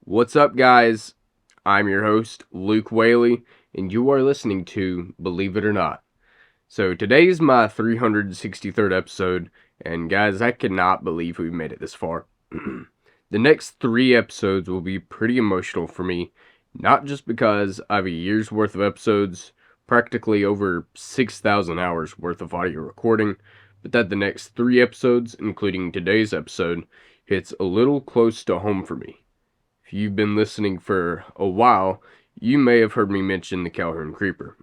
What's up, guys? I'm your host, Luke Whaley, and you are listening to Believe It or Not. So, today is my 363rd episode, and guys, I cannot believe we've made it this far. The next 3 episodes will be pretty emotional for me, not just because I have a year's worth of episodes, practically over 6,000 hours worth of audio recording, but that the next 3 episodes, including today's episode, hits a little close to home for me. If you've been listening for a while, you may have heard me mention the Calhoun Creeper.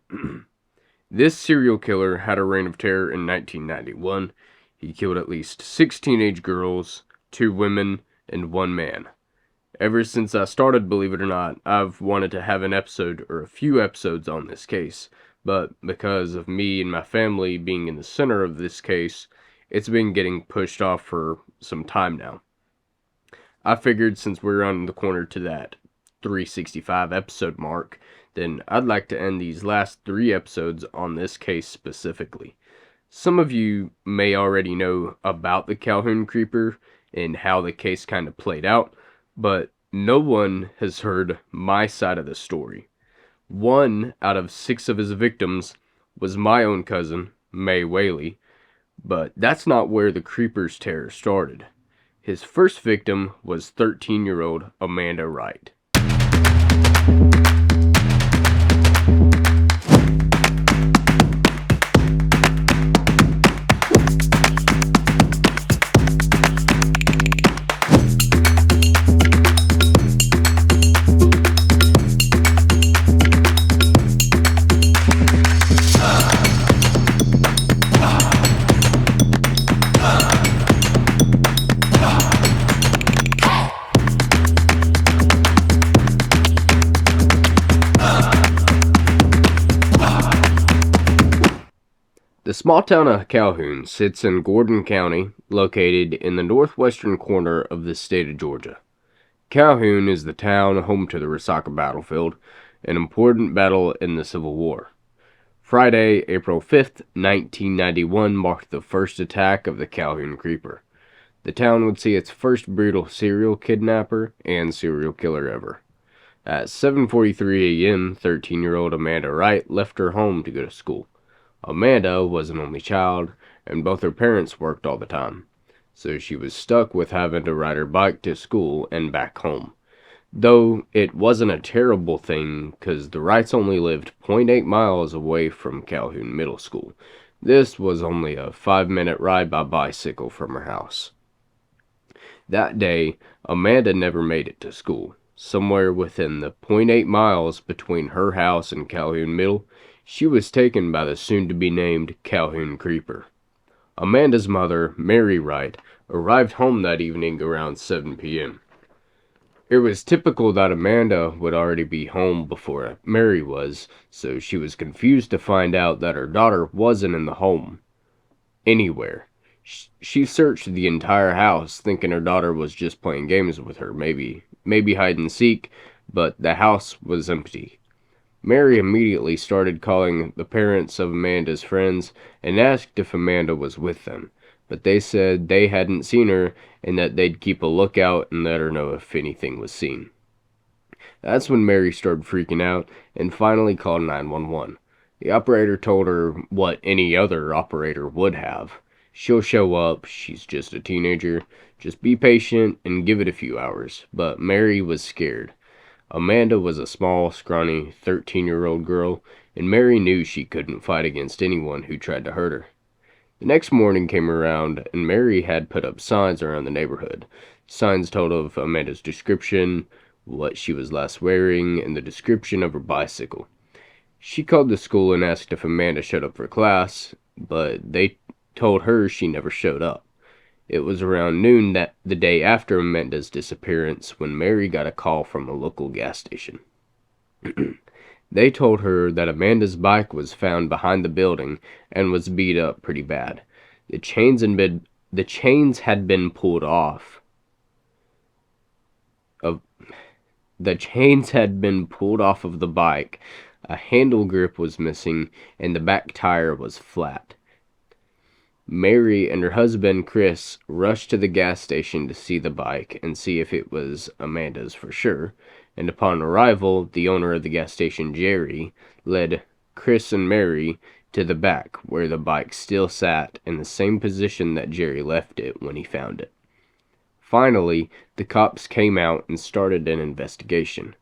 This serial killer had a reign of terror in 1991. He killed at least 6 teenage girls, 2 women, and 1 man. Ever since I started, believe it or not, I've wanted to have an episode or a few episodes on this case, but because of me and my family being in the center of this case, it's been getting pushed off for some time now. I figured since we're on the corner to that 365 episode mark, then I'd like to end these last 3 episodes on this case specifically. Some of you may already know about the Calhoun Creeper and how the case kind of played out, but no one has heard my side of the story. 1 out of 6 of his victims was my own cousin, May Whaley, but that's not where the Creeper's terror started. His first victim was 13-year-old Amanda Wright. The small town of Calhoun sits in Gordon County, located in the northwestern corner of the state of Georgia. Calhoun is the town home to the Resaca battlefield, an important battle in the Civil War. Friday, April 5th, 1991 marked the first attack of the Calhoun Creeper. The town would see its first brutal serial kidnapper and serial killer ever. At 7:43 a.m., 13-year-old Amanda Wright left her home to go to school. Amanda was an only child, and both her parents worked all the time, so she was stuck with having to ride her bike to school and back home. Though it wasn't a terrible thing, because the Wrights only lived 0.8 miles away from Calhoun Middle School. This was only a 5-minute ride by bicycle from her house. That day, Amanda never made it to school. Somewhere within the 0.8 miles between her house and Calhoun Middle, she was taken by the soon-to-be-named Calhoun Creeper. Amanda's mother, Mary Wright, arrived home that evening around 7 p.m. It was typical that Amanda would already be home before Mary was, so she was confused to find out that her daughter wasn't in the home anywhere. She searched the entire house, thinking her daughter was just playing games with her, maybe hide and seek, but the house was empty. Mary immediately started calling the parents of Amanda's friends and asked if Amanda was with them, but they said they hadn't seen her and that they'd keep a lookout and let her know if anything was seen. That's when Mary started freaking out and finally called 911. The operator told her what any other operator would have. She'll show up, she's just a teenager, just be patient and give it a few hours. But Mary was scared. Amanda was a small, scrawny, 13-year-old girl, and Mary knew she couldn't fight against anyone who tried to hurt her. The next morning came around, and Mary had put up signs around the neighborhood. Signs told of Amanda's description, what she was last wearing, and the description of her bicycle. She called the school and asked if Amanda showed up for class, but they told her she never showed up. It was around noon that the day after Amanda's disappearance when Mary got a call from a local gas station. They told her that Amanda's bike was found behind the building and was beat up pretty bad. The chains had been pulled off of the bike. A handle grip was missing and the back tire was flat. Mary and her husband, Chris, rushed to the gas station to see the bike and see if it was Amanda's for sure. And upon arrival, the owner of the gas station, Jerry, led Chris and Mary to the back, where the bike still sat in the same position that Jerry left it when he found it. Finally, the cops came out and started an investigation.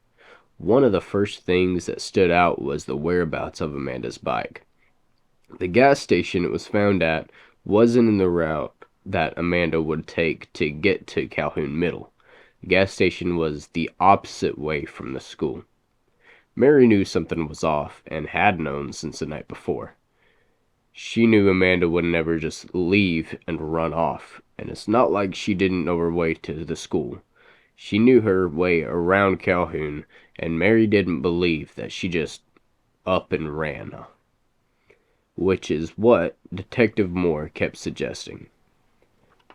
One of the first things that stood out was the whereabouts of Amanda's bike. The gas station it was found at wasn't in the route that Amanda would take to get to Calhoun Middle. The gas station was the opposite way from the school. Mary knew something was off and had known since the night before. She knew Amanda would never just leave and run off, and it's not like she didn't know her way to the school. She knew her way around Calhoun, and Mary didn't believe that she just up and ran, which is what Detective Moore kept suggesting.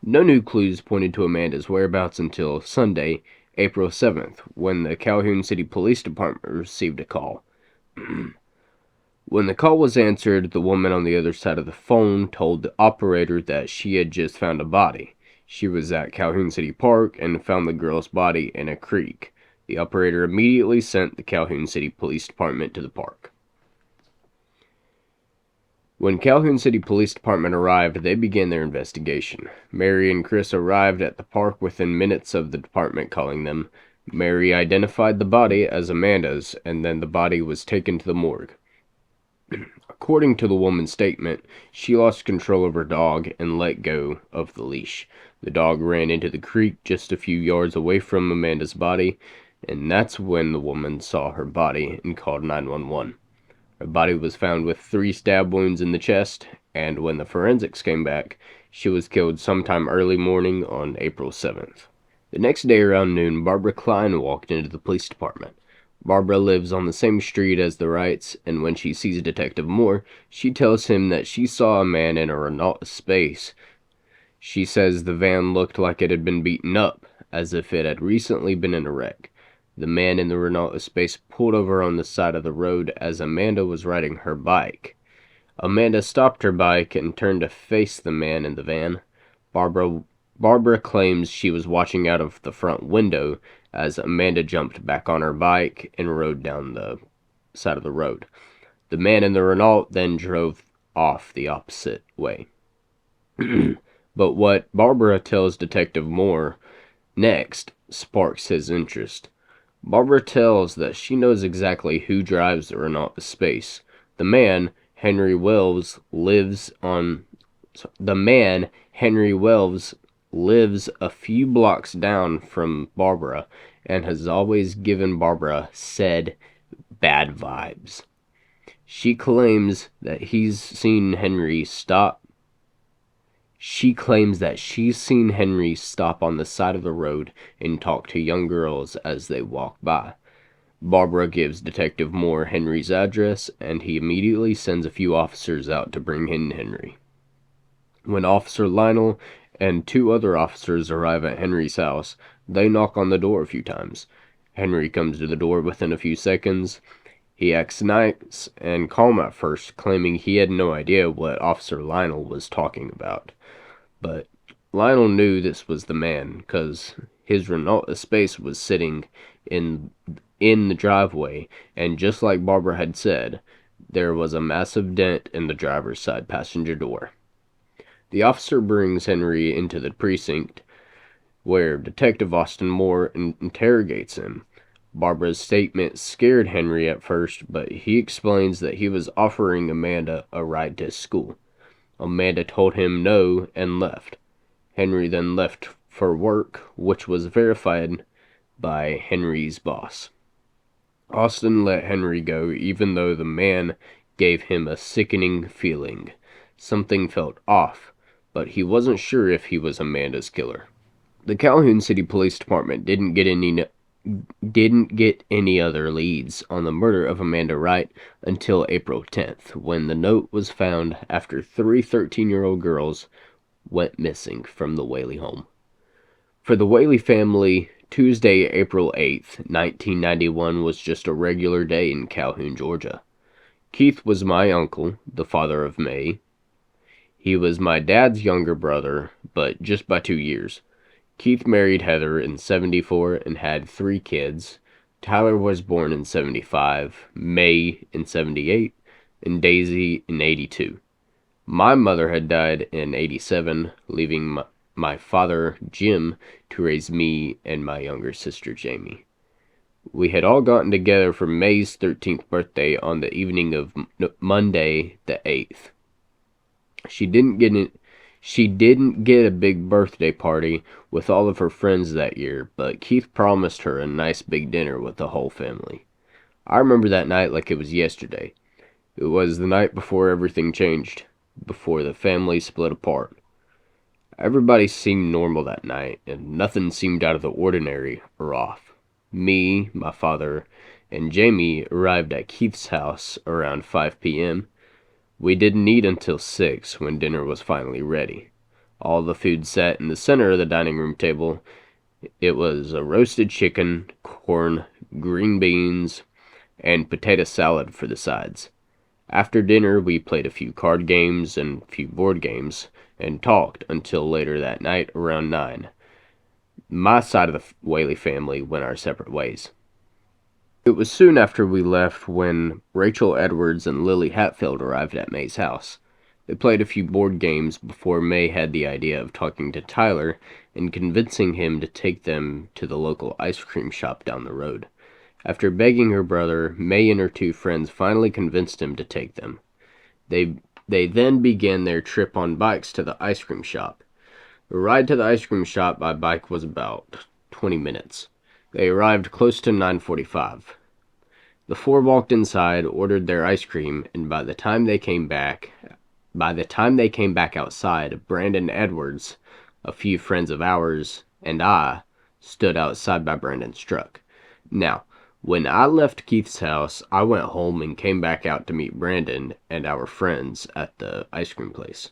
No new clues pointed to Amanda's whereabouts until Sunday, April 7th, when the Calhoun City Police Department received a call. When the call was answered, the woman on the other side of the phone told the operator that she had just found a body. She was at Calhoun City Park and found the girl's body in a creek. The operator immediately sent the Calhoun City Police Department to the park. When Calhoun City Police Department arrived, they began their investigation. Mary and Chris arrived at the park within minutes of the department calling them. Mary identified the body as Amanda's, and then the body was taken to the morgue. According to the woman's statement, she lost control of her dog and let go of the leash. The dog ran into the creek just a few yards away from Amanda's body, and that's when the woman saw her body and called 911. Her body was found with 3 stab wounds in the chest, and when the forensics came back, she was killed sometime early morning on April 7th. The next day around noon, Barbara Klein walked into the police department. Barbara lives on the same street as the Wrights, and when she sees Detective Moore, she tells him that she saw a man in a Renault Space. She says the van looked like it had been beaten up, as if it had recently been in a wreck. The man in the Renault Space pulled over on the side of the road as Amanda was riding her bike. Amanda stopped her bike and turned to face the man in the van. Barbara claims she was watching out of the front window as Amanda jumped back on her bike and rode down the side of the road. The man in the Renault then drove off the opposite way. But what Barbara tells Detective Moore next sparks his interest. Barbara tells that she knows exactly who drives the Renault Space. The man, Henry Wells, lives a few blocks down from Barbara and has always given Barbara said bad vibes. She claims that she's seen Henry stop on the side of the road and talk to young girls as they walk by. Barbara gives Detective Moore Henry's address, and he immediately sends a few officers out to bring in Henry. When Officer Lionel and 2 other officers arrive at Henry's house, they knock on the door a few times. Henry comes to the door within a few seconds. He acts nice and calm at first, claiming he had no idea what Officer Lionel was talking about. But Lionel knew this was the man, because his Renault Espace was sitting in the driveway, and just like Barbara had said, there was a massive dent in the driver's side passenger door. The officer brings Henry into the precinct, where Detective Austin Moore interrogates him. Barbara's statement scared Henry at first, but he explains that he was offering Amanda a ride to school. Amanda told him no and left. Henry then left for work, which was verified by Henry's boss. Austin let Henry go even though the man gave him a sickening feeling. Something felt off, but he wasn't sure if he was Amanda's killer. The Calhoun City Police Department didn't get any other leads on the murder of Amanda Wright until April 10th, when the note was found after 3 13-year-old girls went missing from the Whaley home. For the Whaley family, Tuesday, April 8th, 1991 was just a regular day in Calhoun, Georgia. Keith was my uncle, the father of May. He was my dad's younger brother, but just by 2 years. Keith married Heather in 74 and had 3 kids. Tyler was born in 75, May in 78, and Daisy in 82. My mother had died in 87, leaving my father, Jim, to raise me and my younger sister, Jamie. We had all gotten together for May's 13th birthday on the evening of Monday, the 8th. She didn't get in, she didn't get a big birthday party with all of her friends that year, but Keith promised her a nice big dinner with the whole family. I remember that night like it was yesterday. It was the night before everything changed, before the family split apart. Everybody seemed normal that night, and nothing seemed out of the ordinary or off. Me, my father, and Jamie arrived at Keith's house around 5 p.m. We didn't eat until 6 when dinner was finally ready. All the food sat in the center of the dining room table. It was a roasted chicken, corn, green beans, and potato salad for the sides. After dinner, we played a few card games and a few board games, and talked until later that night around 9. My side of the Whaley family went our separate ways. It was soon after we left when Rachel Edwards and Lily Hatfield arrived at May's house. They played a few board games before May had the idea of talking to Tyler and convincing him to take them to the local ice cream shop down the road. After begging her brother, May and her 2 friends finally convinced him to take them. They then began their trip on bikes to the ice cream shop. The ride to the ice cream shop by bike was about 20 minutes. They arrived close to 9:45. The 4 walked inside, ordered their ice cream, and by the time they came back outside, Brandon Edwards, a few friends of ours, and I stood outside by Brandon's truck. Now, when I left Keith's house, I went home and came back out to meet Brandon and our friends at the ice cream place.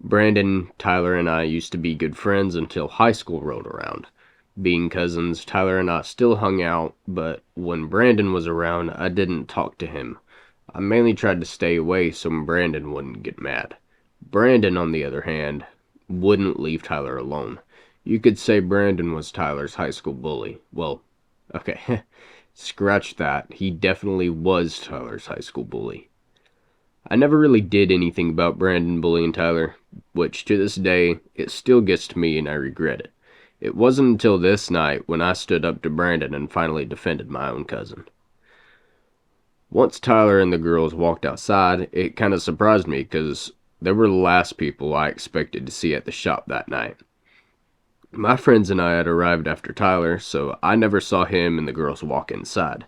Brandon, Tyler, and I used to be good friends until high school rolled around. Being cousins, Tyler and I still hung out, but when Brandon was around, I didn't talk to him. I mainly tried to stay away so Brandon wouldn't get mad. Brandon, on the other hand, wouldn't leave Tyler alone. You could say Brandon was Tyler's high school bully. Well, okay, scratch that. He definitely was Tyler's high school bully. I never really did anything about Brandon bullying Tyler, which to this day, it still gets to me and I regret it. It wasn't until this night when I stood up to Brandon and finally defended my own cousin. Once Tyler and the girls walked outside, it kind of surprised me because they were the last people I expected to see at the shop that night. My friends and I had arrived after Tyler, so I never saw him and the girls walk inside.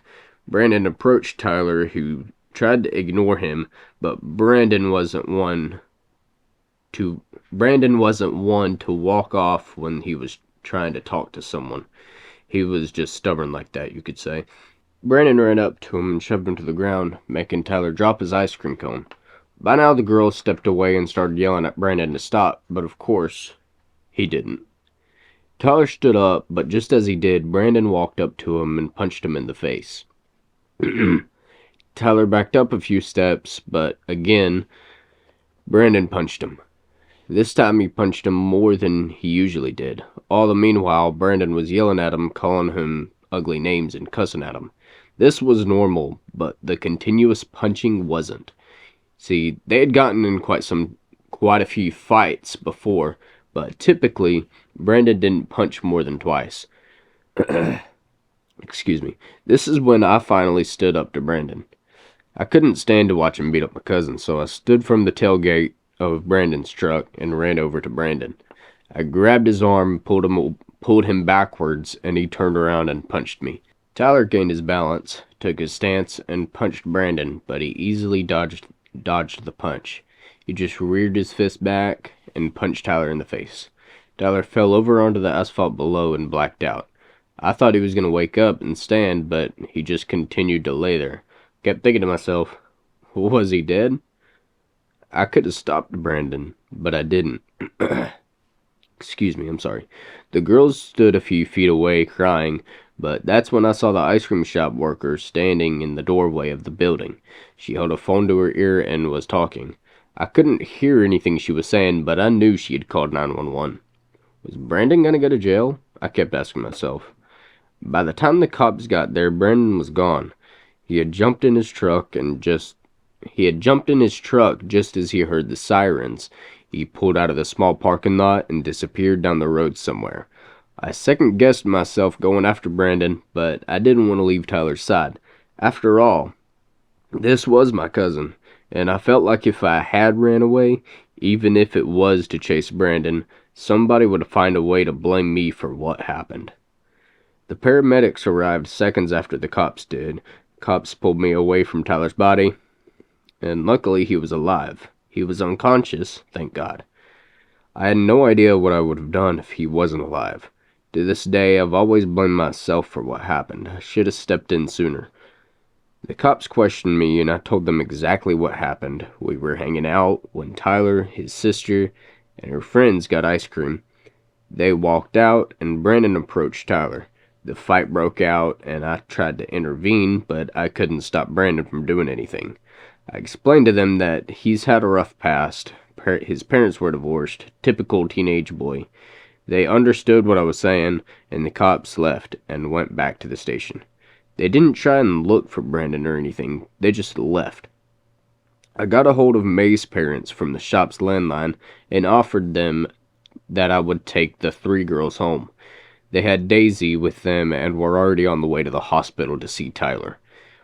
Brandon approached Tyler, who tried to ignore him, but Brandon wasn't one to walk off when he was trying to talk to someone. He was just stubborn like that, you could say. Brandon ran up to him and shoved him to the ground, making Tyler drop his ice cream cone. By now the girls stepped away and started yelling at Brandon to stop, but of course, he didn't. Tyler stood up, but just as he did, Brandon walked up to him and punched him in the face. Tyler backed up a few steps, but again, Brandon punched him. This time he punched him more than he usually did. All the meanwhile, Brandon was yelling at him, calling him ugly names and cussing at him. This was normal, but the continuous punching wasn't. See, they had gotten in quite a few fights before, but typically, Brandon didn't punch more than twice. Excuse me. This is when I finally stood up to Brandon. I couldn't stand to watch him beat up my cousin, so I stood from the tailgate of Brandon's truck and ran over to Brandon. I grabbed his arm, pulled him backwards, and he turned around and punched me. Tyler gained his balance, took his stance, and punched Brandon, but he easily dodged the punch. He just reared his fist back and punched Tyler in the face. Tyler fell over onto the asphalt below and blacked out. I thought he was going to wake up and stand, but he just continued to lay there. Kept thinking to myself, was he dead? I could have stopped Brandon, but I didn't. Excuse me, I'm sorry. The girls stood a few feet away crying, but that's when I saw the ice cream shop worker standing in the doorway of the building. She held a phone to her ear and was talking. I couldn't hear anything she was saying, but I knew she had called 911. Was Brandon gonna go to jail? I kept asking myself. By the time the cops got there, Brandon was gone. He had jumped in his truck just as he heard the sirens. He pulled out of the small parking lot and disappeared down the road somewhere. I second-guessed myself going after Brandon, but I didn't want to leave Tyler's side. After all, this was my cousin, and I felt like if I had ran away, even if it was to chase Brandon, somebody would find a way to blame me for what happened. The paramedics arrived seconds after the cops did. Cops pulled me away from Tyler's body, and luckily he was alive. He was unconscious, thank God. I had no idea what I would have done if he wasn't alive. To this day, I've always blamed myself for what happened. I should have stepped in sooner. The cops questioned me, and I told them exactly what happened. We were hanging out when Tyler, his sister, and her friends got ice cream. They walked out, and Brandon approached Tyler. The fight broke out, and I tried to intervene, but I couldn't stop Brandon from doing anything. I explained to them that he's had a rough past. His parents were divorced. Typical teenage boy. They understood what I was saying, and the cops left and went back to the station. They didn't try and look for Brandon or anything. They just left. I got a hold of May's parents from the shop's landline and offered them that I would take the 3 girls home. They had Daisy with them and were already on the way to the hospital to see Tyler.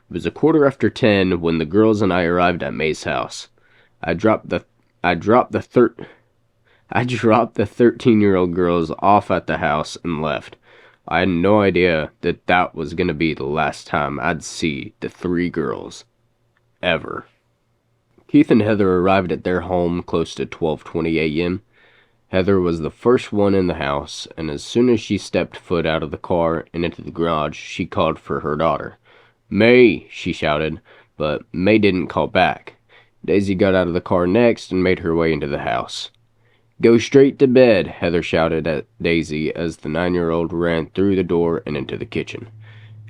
It was 10:15 when the girls and I arrived at May's house. I dropped the 13-year-old girls off at the house and left. I had no idea that was going to be the last time I'd see the 3 girls. Ever. Keith and Heather arrived at their home close to 12:20 a.m. Heather was the first one in the house, and as soon as she stepped foot out of the car and into the garage, she called for her daughter. "May!" she shouted, but May didn't call back. Daisy got out of the car next and made her way into the house. "Go straight to bed," Heather shouted at Daisy as the 9-year-old ran through the door and into the kitchen.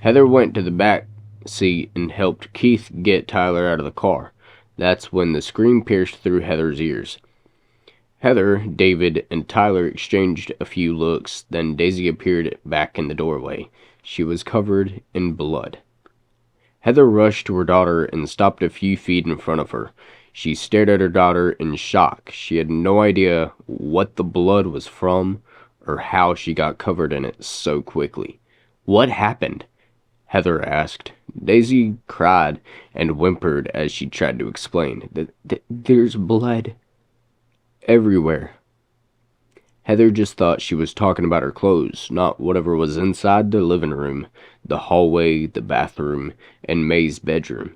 Heather went to the back seat and helped Keith get Tyler out of the car. That's when the scream pierced through Heather's ears. Heather, David, and Tyler exchanged a few looks, then Daisy appeared back in the doorway. She was covered in blood. Heather rushed to her daughter and stopped a few feet in front of her. She stared at her daughter in shock. She had no idea what the blood was from or how she got covered in it so quickly. "What happened?" Heather asked. Daisy cried and whimpered as she tried to explain. There's blood everywhere." Heather just thought she was talking about her clothes, not whatever was inside the living room, the hallway, the bathroom, and May's bedroom.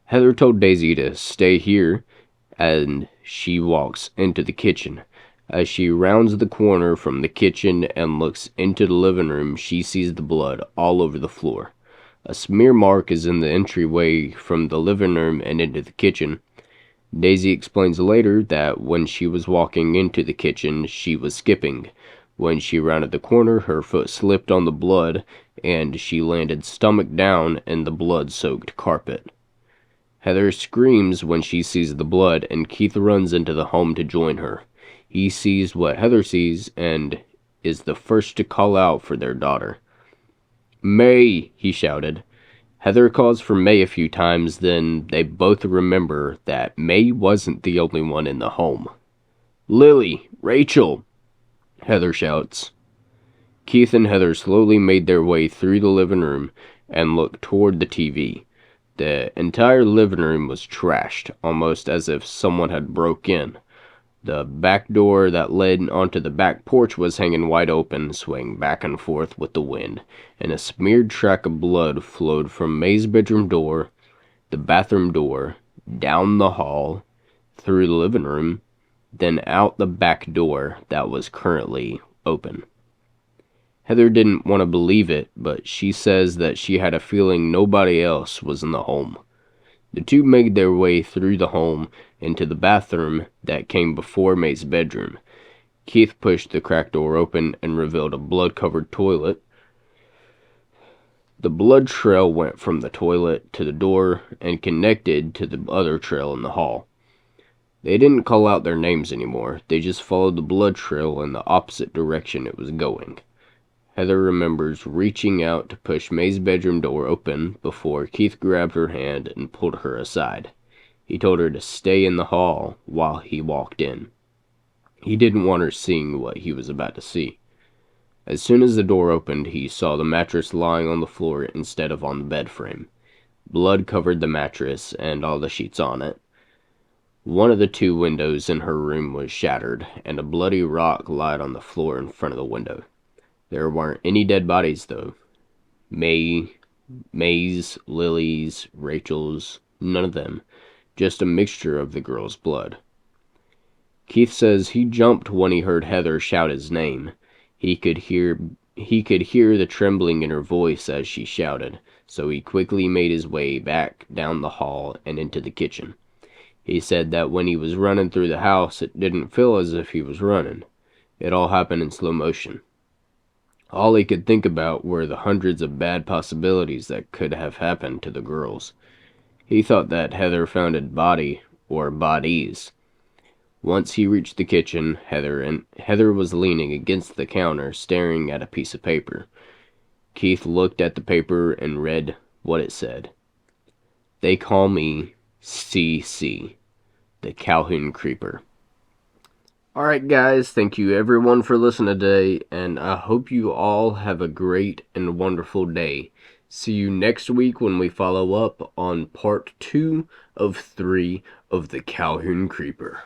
Heather told Daisy to stay here, and she walks into the kitchen. As she rounds the corner from the kitchen and looks into the living room, she sees the blood all over the floor. A smear mark is in the entryway from the living room and into the kitchen. Daisy explains later that when she was walking into the kitchen, she was skipping. When she rounded the corner, her foot slipped on the blood, and she landed stomach down in the blood-soaked carpet. Heather screams when she sees the blood, and Keith runs into the home to join her. He sees what Heather sees and is the first to call out for their daughter. "May!" he shouted. Heather calls for May a few times, then they both remember that May wasn't the only one in the home. "Lily! Rachel!" Heather shouts. Keith and Heather slowly made their way through the living room and looked toward the TV. The entire living room was trashed, almost as if someone had broke in. The back door that led onto the back porch was hanging wide open, swaying back and forth with the wind, and a smeared track of blood flowed from May's bedroom door, the bathroom door, down the hall, through the living room, then out the back door that was currently open. Heather didn't want to believe it, but she says that she had a feeling nobody else was in the home. The two made their way through the home into the bathroom that came before May's bedroom. Keith pushed the cracked door open and revealed a blood-covered toilet. The blood trail went from the toilet to the door and connected to the other trail in the hall. They didn't call out their names anymore. They just followed the blood trail in the opposite direction it was going. Heather remembers reaching out to push May's bedroom door open before Keith grabbed her hand and pulled her aside. He told her to stay in the hall while he walked in. He didn't want her seeing what he was about to see. As soon as the door opened, he saw the mattress lying on the floor instead of on the bed frame. Blood covered the mattress and all the sheets on it. One of the two windows in her room was shattered, and a bloody rock lied on the floor in front of the window. There weren't any dead bodies, though. May's, Lily's, Rachel's, none of them. Just a mixture of the girl's blood. Keith says he jumped when he heard Heather shout his name. He could hear the trembling in her voice as she shouted, so he quickly made his way back down the hall and into the kitchen. He said that when he was running through the house, it didn't feel as if he was running. It all happened in slow motion. All he could think about were the hundreds of bad possibilities that could have happened to the girls. He thought that Heather found a body, or bodies. Once he reached the kitchen, Heather was leaning against the counter, staring at a piece of paper. Keith looked at the paper and read what it said. "They call me CC, the Calhoun Creeper." Alright guys, thank you everyone for listening today, and I hope you all have a great and wonderful day. See you next week when we follow up on part 2 of 3 of the Calhoun Creeper.